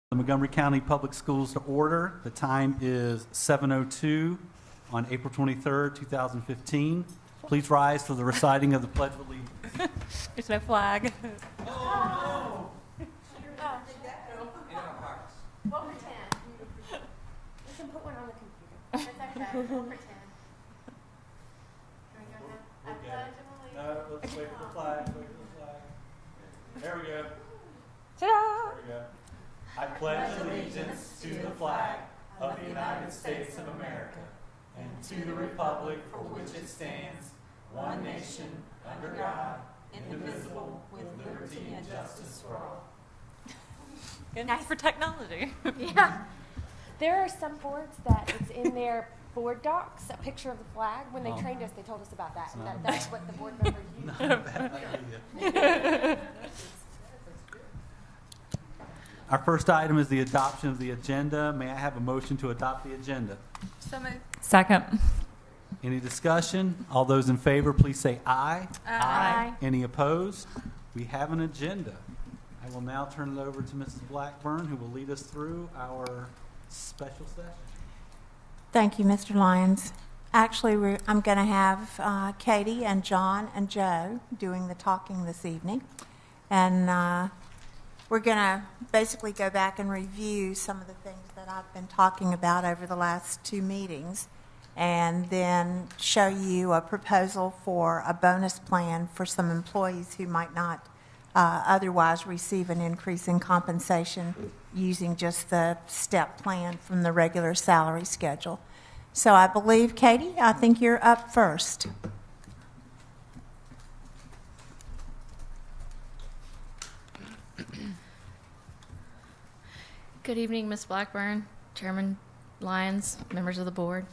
The Montgomery County Public Schools to order. The time is 7:02 on April 23rd, 2015. Please rise for the reciting of the Pledge of Allegiance. There's no flag. Oh. We'll pretend. We can put one on the computer. That's okay. We'll pretend. Can we go now? I pledge allegiance. No, let's wait for the flag. Wait for the flag. There we go. Ta-da! There we go. I pledge allegiance to the flag of the United States of America and to the republic for which it stands, one nation, under God, indivisible, with liberty and justice for all. Nice for technology. Yeah. There are some boards that it's in their board docs, a picture of the flag. When they trained us, they told us about that. And that's what the board members use. Not a bad idea. Our first item is the adoption of the agenda. May I have a motion to adopt the agenda? So moved. Second. Any discussion? All those in favor, please say aye. Aye. Any opposed? We have an agenda. I will now turn it over to Mrs. Blackburn, who will lead us through our special session. Thank you, Mr. Lyons. Actually, I'm going to have Katie and John and Joe doing the talking this evening. And we're going to basically go back and review some of the things that I've been talking about over the last two meetings, and then show you a proposal for a bonus plan for some employees who might not otherwise receive an increase in compensation using just the step plan from the regular salary schedule. So I believe, Katie, I think you're up first. Good evening, Ms. Blackburn, Chairman Lyons, members of the board.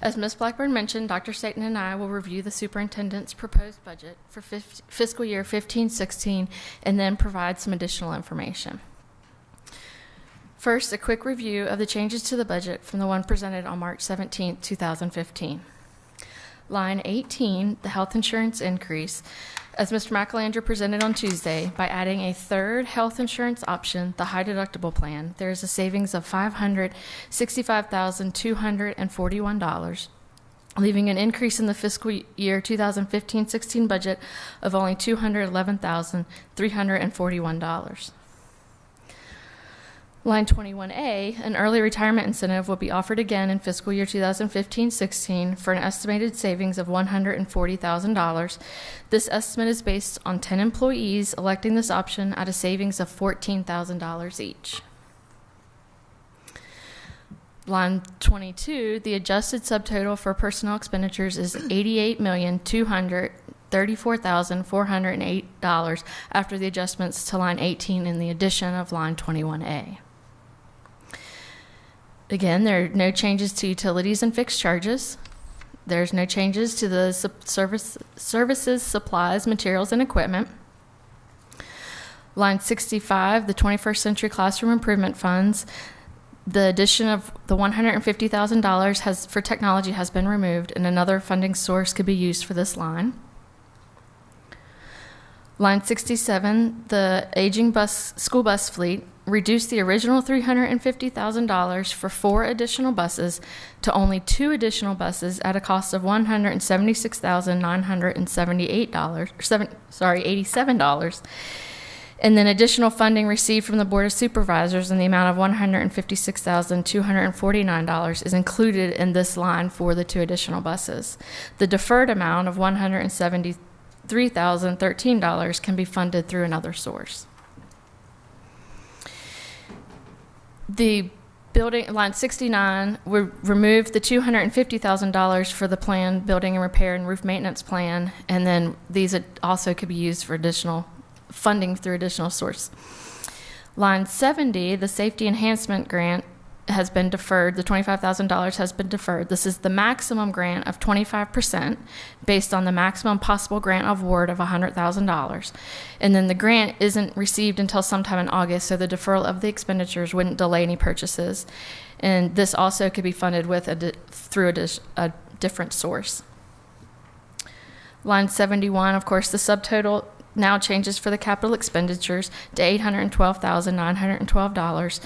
As Ms. Blackburn mentioned, Dr. Staten and I will review the superintendent's proposed budget for fiscal year 15-16 and then provide some additional information. First, a quick review of the changes to the budget from the one presented on March 17, 2015. Line 18, the health insurance increase, as Mr. McAlander presented on Tuesday, by adding a third health insurance option, the high deductible plan, there is a savings of $565,241, leaving an increase in the fiscal year 2015-16 budget of only $211,341. Line 21A, an early retirement incentive will be offered again in fiscal year 2015-16 for an estimated savings of $140,000. This estimate is based on 10 employees electing this option at a savings of $14,000 each. Line 22, the adjusted subtotal for personnel expenditures is $88,234,408 after the adjustments to line 18 and the addition of line 21A. Again, there are no changes to utilities and fixed charges. There's no changes to the services, supplies, materials, and equipment. Line 65, the 21st Century Classroom Improvement Funds, the addition of the $150,000 for technology has been removed, and another funding source could be used for this line. Line 67, the aging school bus fleet, reduced the original $350,000 for 4 additional buses to only 2 additional buses at a cost of $176,987, and then additional funding received from the Board of Supervisors in the amount of $156,249 is included in this line for the 2 additional buses. The deferred amount of $173,013 can be funded through another source. The building, line 69, we removed the $250,000 for the plan, building and repair and roof maintenance plan, and then these also could be used for additional funding through additional source. Line 70, the safety enhancement grant has been deferred. The $25,000 has been deferred. This is the maximum grant of 25% based on the maximum possible grant award of $100,000. And then the grant isn't received until sometime in August, so the deferral of the expenditures wouldn't delay any purchases. And this also could be funded with through a different source. Line 71, of course, the subtotal now changes for the capital expenditures to $812,912.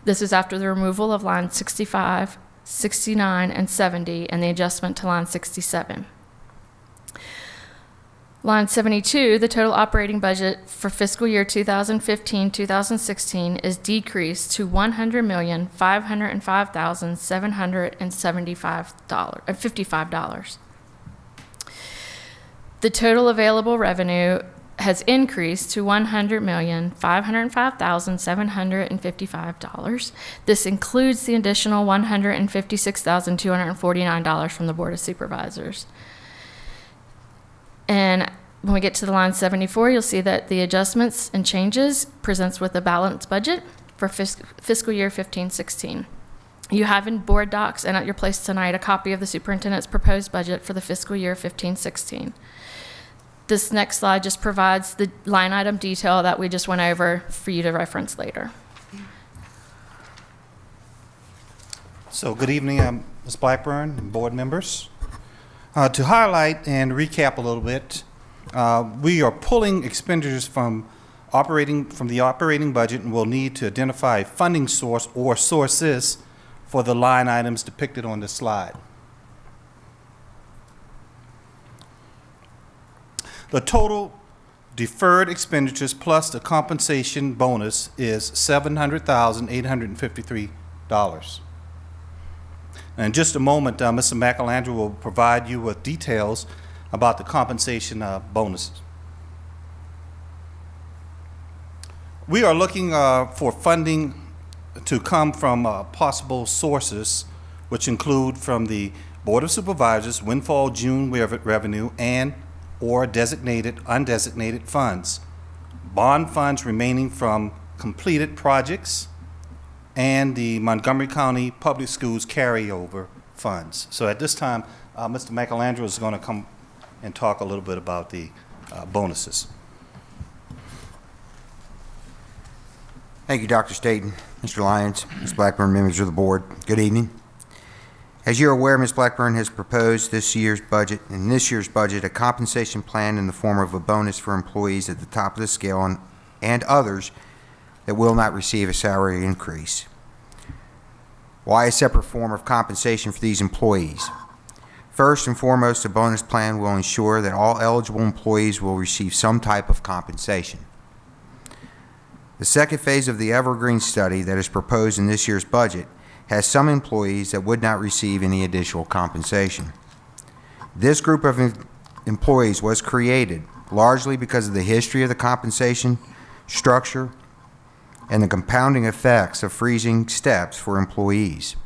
This is after the removal of line 65, 69, and 70, and the adjustment to line 67. Line 72, the total operating budget for fiscal year 2015-2016 is decreased to $100,505,755. The total available revenue has increased to $100,505,755. This includes the additional $156,249 from the Board of Supervisors. And when we get to the line 74, you'll see that the adjustments and changes presents with a balanced budget for fiscal year 15-16. You have in board docs and at your place tonight a copy of the superintendent's proposed budget for the fiscal year 15-16. This next slide just provides the line item detail that we just went over for you to reference later. So good evening, Ms. Blackburn and board members. To highlight and recap a little bit, we are pulling expenditures from the operating budget, and we'll need to identify a funding source or sources for the line items depicted on this slide. The total deferred expenditures plus the compensation bonus is $700,853. In just a moment, Mr. McElandra will provide you with details about the compensation bonuses. We are looking for funding to come from possible sources, which include from the Board of Supervisors, windfall June revenue, and or designated, undesignated funds, bond funds remaining from completed projects, and the Montgomery County Public Schools carryover funds. So at this time, Mr. McElandra is going to come and talk a little bit about the bonuses. Thank you, Dr. Staton, Mr. Lyons, Ms. Blackburn, members of the board. Good evening. As you're aware, Ms. Blackburn has proposed in this year's budget, a compensation plan in the form of a bonus for employees at the top of the scale and others that will not receive a salary increase. Why a separate form of compensation for these employees? First and foremost, the bonus plan will ensure that all eligible employees will receive some type of compensation. The second phase of the Evergreen study that is proposed in this year's budget has some employees that would not receive any additional compensation. This group of employees was created largely because of the history of the compensation structure and the compounding effects of freezing steps for employees.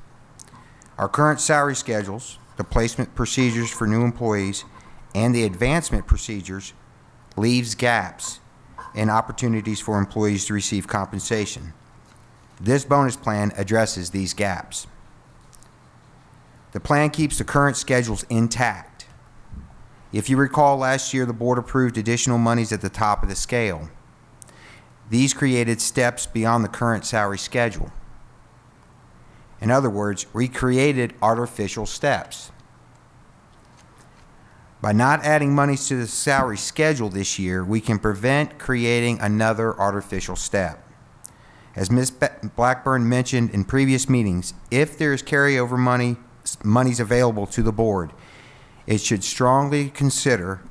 Our current salary schedules, the placement procedures for new employees, and the advancement procedures leaves gaps and opportunities for employees to receive compensation. This bonus plan addresses these gaps. The plan keeps the current schedules intact. If you recall, last year the board approved additional monies at the top of the scale. These created steps beyond the current salary schedule. In other words, we created artificial steps. By not adding monies to the salary schedule this year, we can prevent creating another artificial step. As Ms. Blackburn mentioned in previous meetings, if there is carryover monies available to the board, it should strongly consider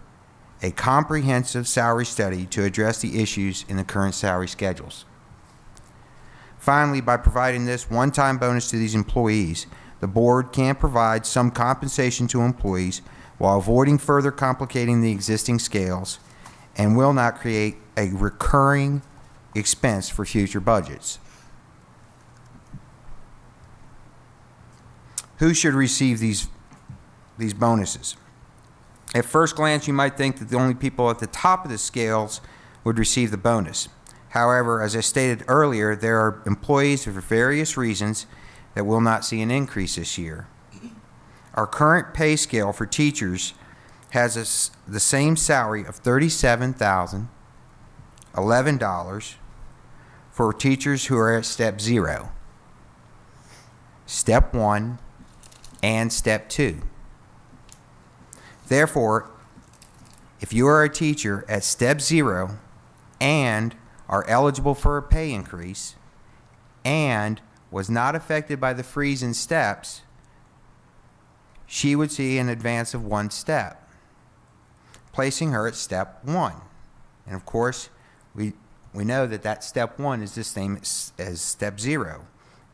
a comprehensive salary study to address the issues in the current salary schedules. Finally, by providing this one-time bonus to these employees, the board can provide some compensation to employees while avoiding further complicating the existing scales and will not create a recurring expense for future budgets. Who should receive these bonuses? At first glance, you might think that the only people at the top of the scales would receive the bonus. However, as I stated earlier, there are employees for various reasons that will not see an increase this year. Our current pay scale for teachers has the same salary of $37,011 for teachers who are at step 0, step 1, and step 2. Therefore, If you are a teacher at step 0 and are eligible for a pay increase and was not affected by the freeze in steps, she would see an advance of 1 step, placing her at step 1. And of course, we know that step 1 is the same as step 0.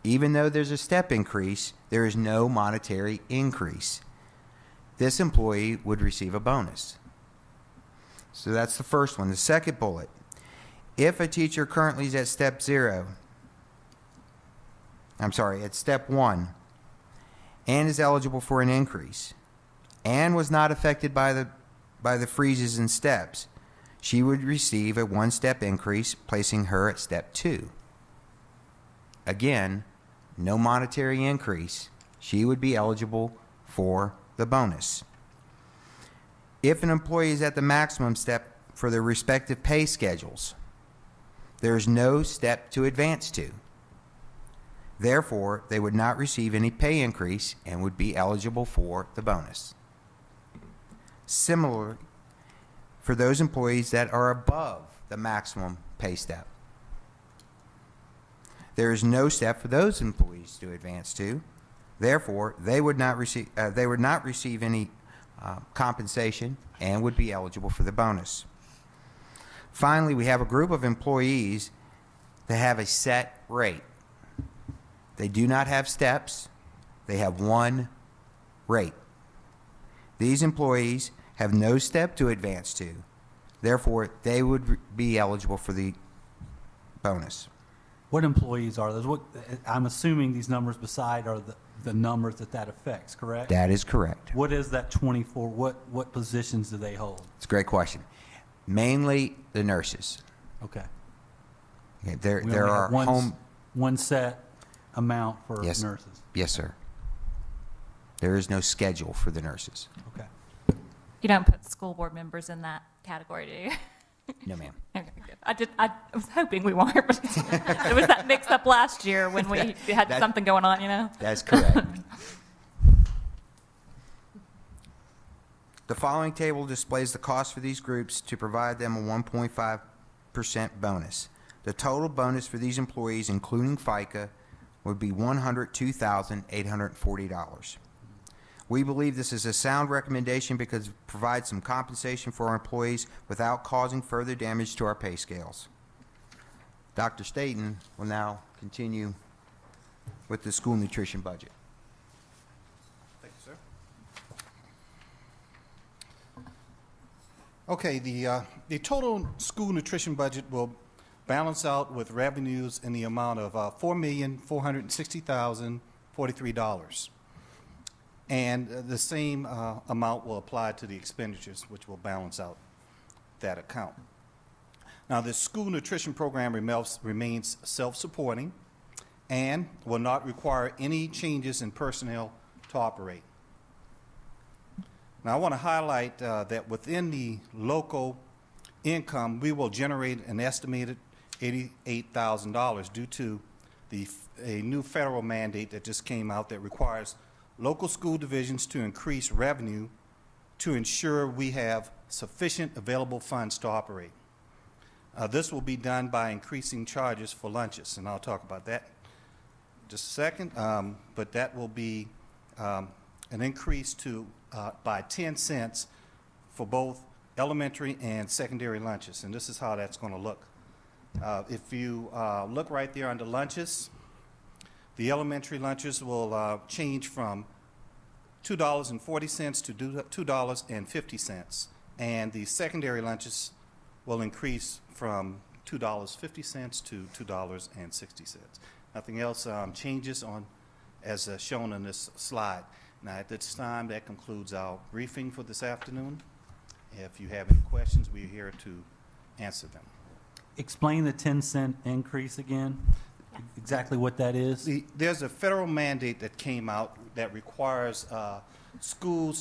Even though there's a step increase, there is no monetary increase. This employee would receive a bonus. So that's the first one. The second bullet, if a teacher currently is at step 1, and is eligible for an increase, and was not affected by the freezes and steps, she would receive a 1-step increase, placing her at step 2. Again, no monetary increase. She would be eligible for the bonus. If an employee is at the maximum step for their respective pay schedules, there is no step to advance to. Therefore, they would not receive any pay increase and would be eligible for the bonus. Similarly, for those employees that are above the maximum pay step, there is no step for those employees to advance to. Therefore, they would not receive any compensation and would be eligible for the bonus. Finally, we have a group of employees that have a set rate. They do not have steps. They have 1 rate. These employees have no step to advance to. Therefore, they would be eligible for the bonus. What employees are those? I'm assuming these numbers beside are the numbers that affects, correct? That is correct. What is that 24? What positions do they hold? It's a great question. Mainly the nurses. Okay. Okay, We there only are have one set amount for Yes. nurses. Yes, sir. There is no schedule for the nurses. Okay. You don't put school board members in that category, do you? No, ma'am. Okay, good. I was hoping we weren't, but there was that mix up last year when we had something going on, you know? That's correct. The following table displays the cost for these groups to provide them a 1.5% bonus. The total bonus for these employees, including FICA, would be $102,840. We believe this is a sound recommendation because it provides some compensation for our employees without causing further damage to our pay scales. Dr. Staten will now continue with the school nutrition budget. Thank you, sir. Okay, the total school nutrition budget will balance out with revenues in the amount of $4,460,043. And the same amount will apply to the expenditures, which will balance out that account. Now, the school nutrition program remains self-supporting and will not require any changes in personnel to operate. Now, I want to highlight that within the local income, we will generate an estimated $88,000 due to a new federal mandate that just came out that requires local school divisions to increase revenue to ensure we have sufficient available funds to operate. This will be done by increasing charges for lunches, and I'll talk about that in just a second, but that will be an increase to by 10 cents for both elementary and secondary lunches, and this is how that's going to look. If you look right there under lunches, the elementary lunches will change from $2.40 to $2.50, and the secondary lunches will increase from $2.50 to $2.60. Nothing else changes on as shown on this slide. Now, at this time, that concludes our briefing for this afternoon. If you have any questions, we're here to answer them. Explain the 10-cent increase again, exactly what that is. There's a federal mandate that came out that requires school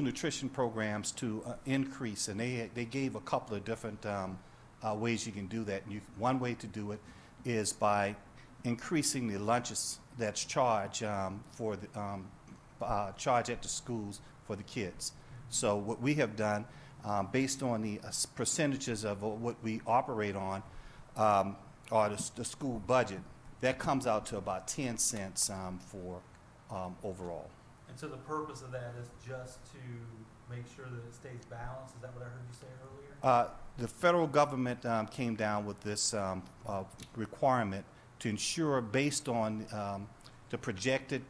nutrition programs to increase, and they gave a couple of different ways you can do that. And one way to do it is by increasing the lunches that's charged for the charge at the schools for the kids. So what we have done, based on the percentages of what we operate on, or the school budget, that comes out to about 10 cents for overall. And so the purpose of that is just to make sure that it stays balanced? Is that what I heard you say earlier? The federal government came down with this requirement to ensure, based on the projected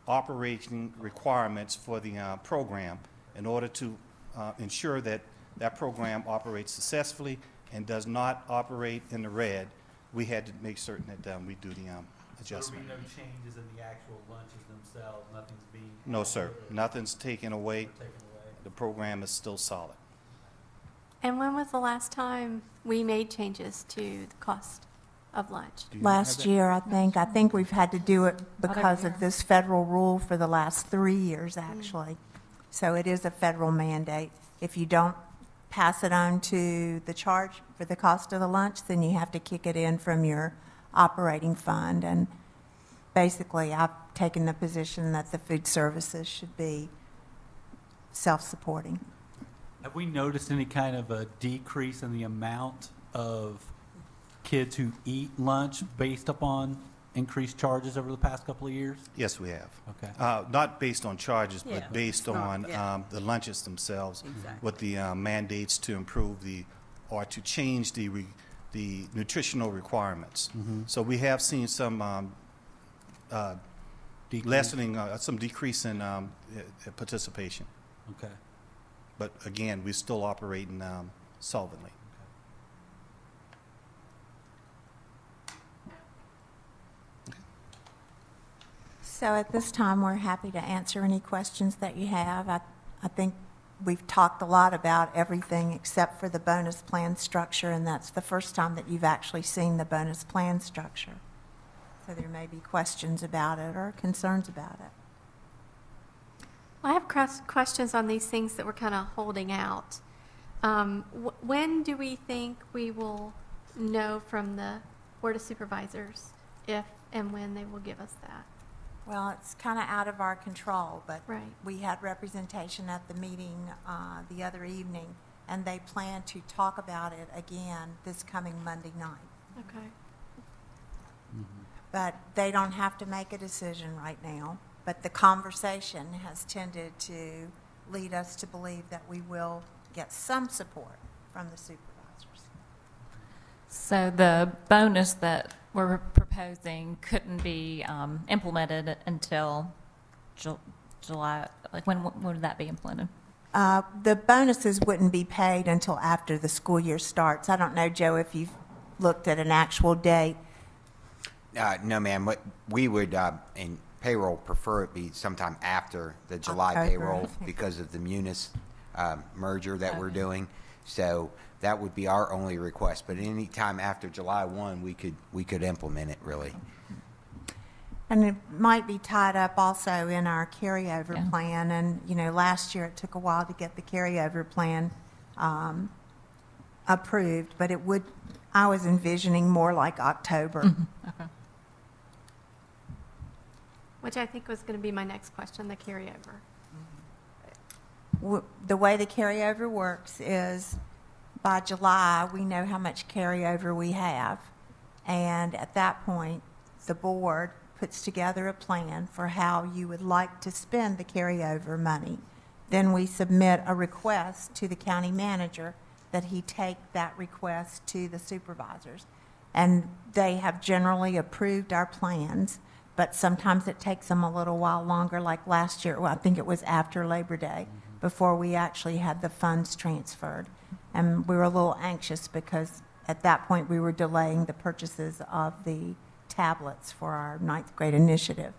operating requirements for the program, in order to ensure that that program operates successfully and does not operate in the red, we had to make certain that we do the adjustment. So there will be no changes in the actual lunches themselves? Nothing's being... No, sir. Nothing's taken away. taken away? The program is still solid. And when was the last time we made changes to the cost of lunch? Do you have Last that? year, I think we've had to do it because of this federal rule for the last 3 years, actually. So it is a federal mandate. If you don't pass it on to the charge for the cost of the lunch, then you have to kick it in from your operating fund. And basically, I've taken the position that the food services should be self-supporting. Have we noticed any kind of a decrease in the amount of kids who eat lunch based upon increased charges over the past couple of years? Yes, we have. Okay. Not based on charges, Yeah, but based it's not, on yeah. the lunches themselves, Exactly. with the mandates to improve or to change the nutritional requirements. So we have seen some lessening, some decrease in participation. Okay. But again, we're still operating solvently. So at this time, we're happy to answer any questions that you have. I think we've talked a lot about everything except for the bonus plan structure, and that's the first time that you've actually seen the bonus plan structure. So there may be questions about it or concerns about it. I have questions on these things that we're kind of holding out. When do we think we will know from the Board of Supervisors if and when they will give us that? Well, it's kind of out of our control, but Right. we had representation at the meeting the other evening, and they plan to talk about it again this coming Monday night. Okay. But they don't have to make a decision right now. But the conversation has tended to lead us to believe that we will get some support from the supervisors. So the bonus that we're proposing couldn't be implemented until July. Like when would that be implemented? The bonuses wouldn't be paid until after the school year starts. I don't know, Joe, if you've looked at an actual date. No, ma'am. What we would, in payroll, prefer it be sometime after the July October. payroll because of the Munis merger that we're doing. So that would be our only request. But any time after July 1, we could implement it, really. And it might be tied up also in our carryover Yeah. plan. And, last year it took a while to get the carryover plan approved, but I was envisioning more like October. Okay. Which I think was going to be my next question, the carryover. The way the carryover works is by July, we know how much carryover we have. And at that point, the board puts together a plan for how you would like to spend the carryover money. Then we submit a request to the county manager that he take that request to the supervisors. And they have generally approved our plans, but sometimes it takes them a little while longer, like last year. Well, I think it was after Labor Day before we actually had the funds transferred. And we were a little anxious because at that point we were delaying the purchases of the tablets for our ninth grade initiative.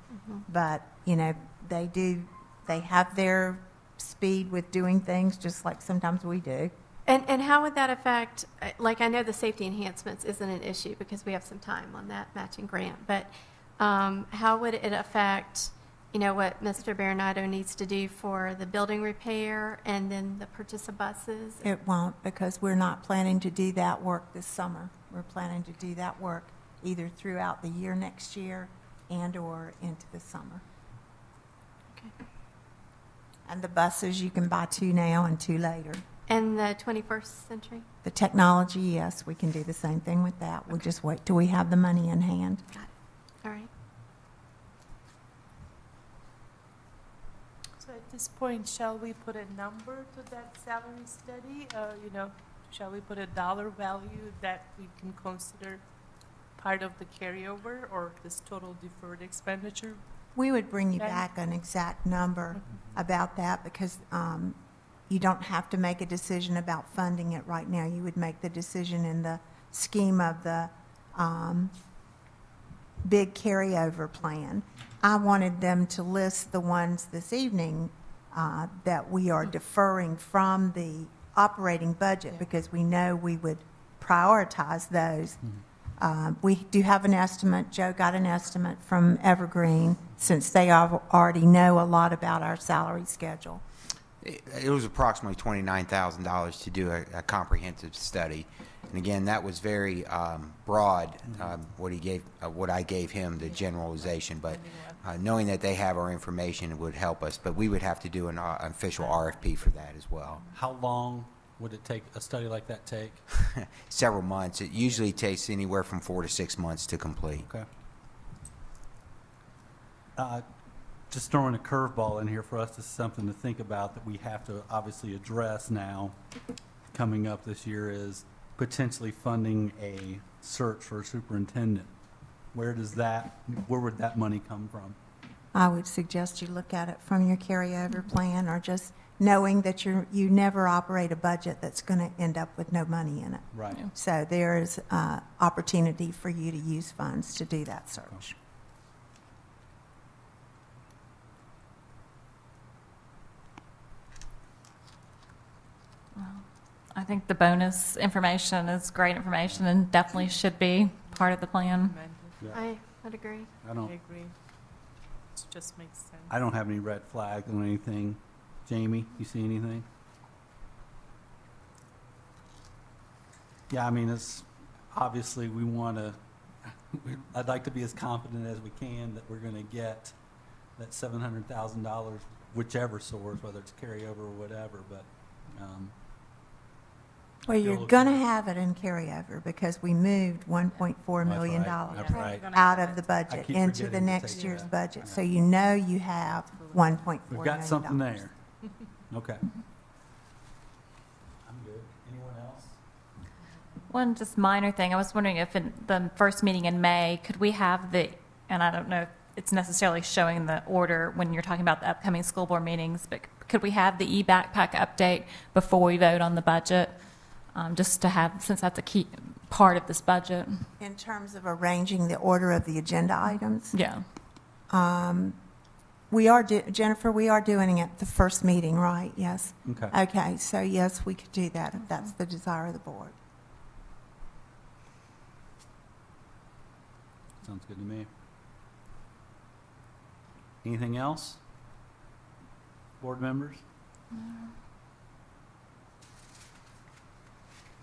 But, they have their speed with doing things just like sometimes we do. And how would that affect, like I know the safety enhancements isn't an issue because we have some time on that matching grant, but how would it affect, what Mr. Baronado needs to do for the building repair and then the purchase of buses? It won't, because we're not planning to do that work this summer. We're planning to do that work either throughout the year next year and/or into the summer. Okay. And the buses, you can buy 2 now and 2 later. And the 21st century? The technology, yes, we can do the same thing with that. We'll just wait till we have the money in hand. Got it. All right. So at this point, shall we put a number to that salary study? Shall we put a dollar value that we can consider part of the carryover or this total deferred expenditure? We would bring you Okay. back an exact number about that because you don't have to make a decision about funding it right now. You would make the decision in the scheme of the big carryover plan. I wanted them to list the ones this evening that we are deferring from the operating budget because we know we would prioritize those. We do have an estimate. Joe got an estimate from Evergreen since they already know a lot about our salary schedule. It was approximately $29,000 to do a comprehensive study. And again, that was very broad, what I gave him, the generalization. But knowing that they have our information would help us. But we would have to do an official RFP for that as well. How long would it take, a study like that take? Several months. It usually takes anywhere from 4 to 6 months to complete. Okay. Just throwing a curveball in here for us, this is something to think about that we have to obviously address now, coming up this year, is potentially funding a search for a superintendent. Where would that money come from? I would suggest you look at it from your carryover plan or just knowing that you never operate a budget that's going to end up with no money in it. Right. So there is opportunity for you to use funds to do that search. I think the bonus information is great information and definitely should be part of the plan. Yeah. I would agree. I I don't, agree. It just makes sense. I don't have any red flags on anything. Jamie, you see anything? Yeah, I mean, it's, obviously, we want to, I'd like to be as confident as we can that we're going to get that $700,000, whichever source, whether it's carryover or whatever, but, Well, you're You'll- going to have it in carryover because we moved $1.4 That's million right, that's right. out of the I budget keep into the forgetting to next take year's that. budget. So you know you have $1.4 million. We've got something there. Okay. I'm good. Anyone else? One just minor thing, I was wondering if in the first meeting in May, could we have and I don't know if it's necessarily showing the order when you're talking about the upcoming school board meetings, but could we have the e-backpack update before we vote on the budget? Just to have, since that's a key part of this budget. In terms of arranging the order of the agenda items, Yeah. we are, Jennifer, we are doing it the first meeting, right? Yes? Okay. Okay, so yes, we could do that if that's the desire of the board. Sounds good to me. Anything else? Board members?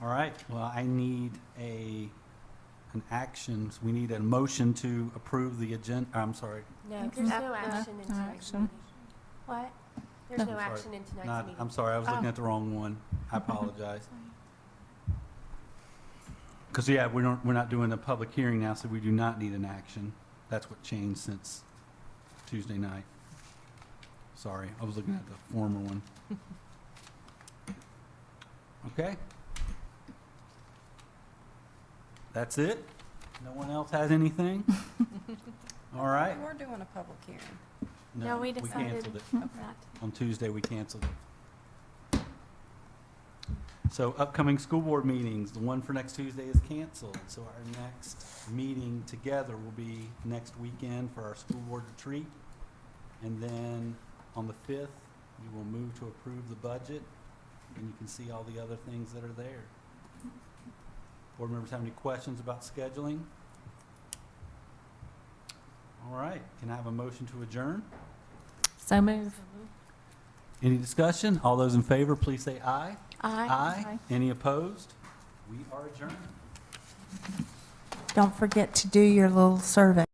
All right, well, I need an action, we need a motion to approve the agenda, I'm sorry. No, there's no action in no tonight's action. meeting. What? There's No. no Sorry. action in tonight's Not, meeting. I'm sorry, I was looking at the wrong one. I apologize. Because, yeah, we're not doing a public hearing now, so we do not need an action. That's what changed since Tuesday night. Sorry, I was looking at the former one. Okay. That's it? No one else has anything? All right. We're doing a public hearing. No, we decided canceled it. not. On Tuesday, we canceled it. So upcoming school board meetings, the one for next Tuesday is canceled. So our next meeting together will be next weekend for our school board retreat. And then on the 5th, we will move to approve the budget, and you can see all the other things that are there. Board members have any questions about scheduling? All right, can I have a motion to adjourn? So move. Any discussion? All those in favor, please say aye. Aye. Any opposed? We are adjourned. Don't forget to do your little survey.